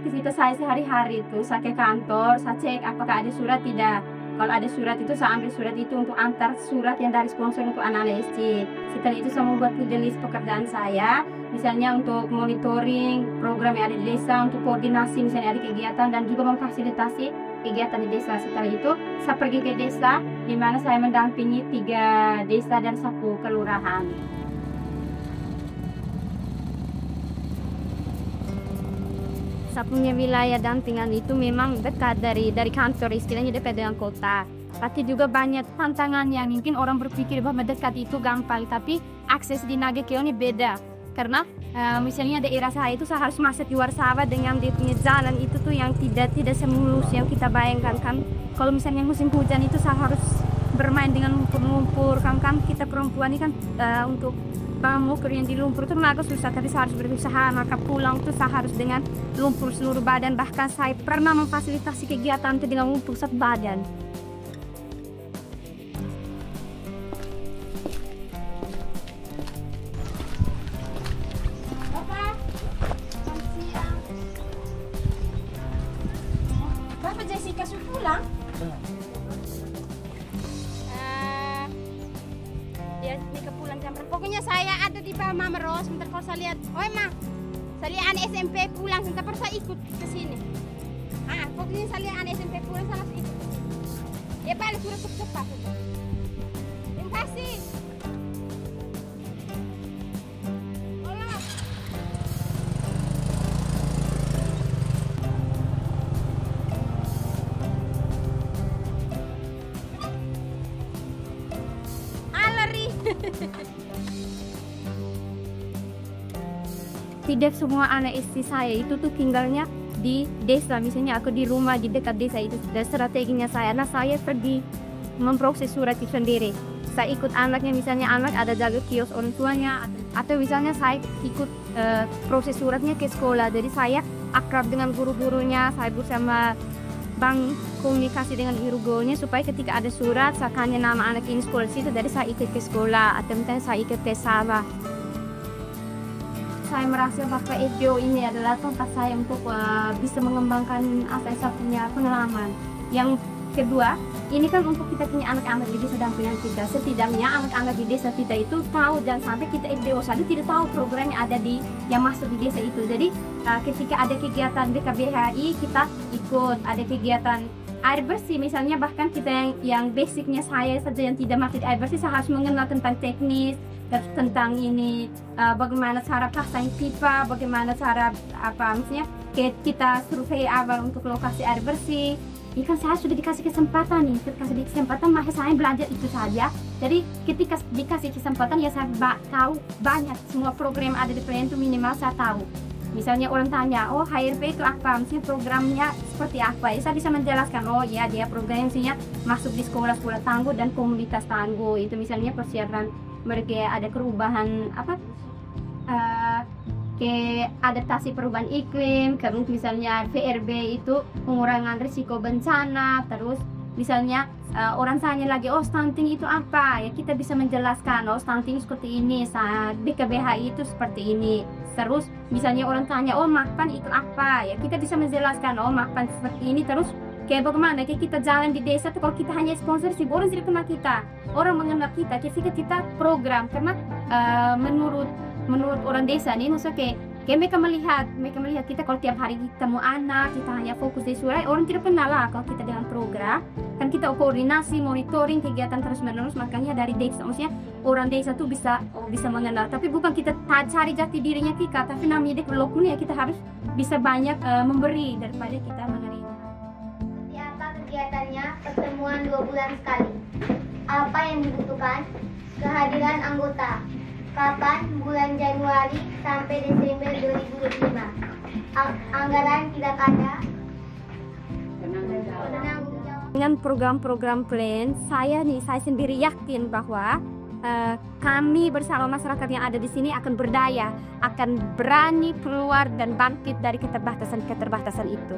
aktivitas saya sehari-hari itu, saya ke kantor, saya cek apakah ada surat tidak. Kalau ada surat itu saya ambil surat itu untuk antar surat yang dari sponsor untuk anak-anak SD. Setelah itu saya membuat list pekerjaan saya, misalnya untuk monitoring program yang ada di desa, untuk koordinasi misalnya ada kegiatan dan juga memfasilitasi kegiatan di desa. Setelah itu saya pergi ke desa, di mana saya mendampingi 3 desa dan 1 kelurahan. Saya punya wilayah dampingan itu memang dekat dari kantor, istilahnya dekat dengan kota. Tapi juga banyak tantangan yang mungkin orang berpikir bahwa dekat itu gampang, tapi akses di Nagekeo ini beda. Karena misalnya daerah saya itu saya harus masuk di Warsawa dengan dia punya jalan itu tuh yang tidak semulus yang kita bayangkan kan. Kalau misalnya musim hujan itu saya harus bermain dengan lumpur-lumpur. Kan kita perempuan ini kan untuk mengukur yang di lumpur itu agak susah, tapi saya harus berusaha. Maka pulang tuh saya harus dengan lumpur seluruh badan, bahkan saya pernah memfasilitasi kegiatan itu dengan lumpur satu badan. Bapak Jessica sudah pulang? Ya, Mika pulang jam berapa? Pokoknya saya ada di bawah Mama Ros. Sebentar kalau saya lihat, oh emang saya lihat anak SMP pulang, sebentar baru saya ikut ke sini. Pokoknya saya lihat anak SMP pulang, saya langsung ikut. Ya balik sudah cepat. Terima kasih. Tidak semua anak SD saya itu tuh tinggalnya di desa, misalnya aku di rumah di dekat desa itu. Dan strateginya saya pergi memproses surat itu sendiri. Saya ikut anaknya, misalnya anak ada jaga kios orang tuanya, atau misalnya saya ikut proses suratnya ke sekolah. Jadi saya akrab dengan guru-gurunya, saya bersama bank komunikasi dengan guru-gurunya supaya ketika ada surat saya tanya nama anak ini sekolah situ, jadi saya ikut ke sekolah atau misalnya saya ikut ke sawah. Saya merasa bahwa FGO ini adalah tempat saya untuk bisa mengembangkan apa yang saya punya pengalaman. Yang kedua, ini kan untuk kita punya anak-anak di desa dampingan kita. Setidaknya anak-anak di desa kita itu tahu, dan sampai kita FGO saja tidak tahu program yang ada yang masuk di desa itu. Jadi ketika ada kegiatan BKBHI kita ikut, ada kegiatan air bersih misalnya, bahkan kita yang basicnya saya saja yang tidak masuk di air bersih, saya harus mengenal tentang teknis, tentang ini bagaimana cara pasang pipa, bagaimana cara misalnya kita survei awal untuk lokasi air bersih. Ini kan saya sudah dikasih kesempatan nih, maka saya belajar itu saja. Jadi ketika dikasih kesempatan ya saya tahu banyak, semua program ada di PLN itu minimal saya tahu. Misalnya orang tanya, oh HRP itu apa, misalnya programnya seperti apa, ya saya bisa menjelaskan, oh ya dia program misalnya masuk di sekolah-sekolah tangguh dan komunitas tangguh. Itu misalnya persiapan mereka ada perubahan ke adaptasi perubahan iklim, terus misalnya VRB itu pengurangan risiko bencana, terus misalnya orang tanya lagi, oh stunting itu apa, ya kita bisa menjelaskan, oh stunting seperti ini, saat BKBHI itu seperti ini. Terus misalnya orang tanya, oh makpan itu apa, ya kita bisa menjelaskan, oh makpan seperti ini. Terus kayak bagaimana kita jalan di desa tuh, kalau kita hanya sponsorship orang tidak kenal kita, orang mengenal kita ketika kita program. Karena menurut orang desa nih, maksudnya kayak mereka melihat kita kalau tiap hari kita mau anak, kita hanya fokus di surat, orang tidak kenal lah. Kalau kita dengan program kan kita koordinasi, monitoring kegiatan terus menerus, makanya dari desa, maksudnya orang desa tuh bisa mengenal. Tapi bukan kita cari jati dirinya kita, tapi namanya development ya kita harus bisa banyak memberi daripada kita menerima. Di apa kegiatannya pertemuan 2 bulan sekali? Apa yang dibutuhkan? Kehadiran anggota. Kapan? Bulan Januari sampai Desember 2025. Anggaran tidak ada. Dengan program-program PLN, saya sendiri yakin bahwa kami bersama masyarakat yang ada di sini akan berdaya, akan berani keluar dan bangkit dari keterbatasan itu.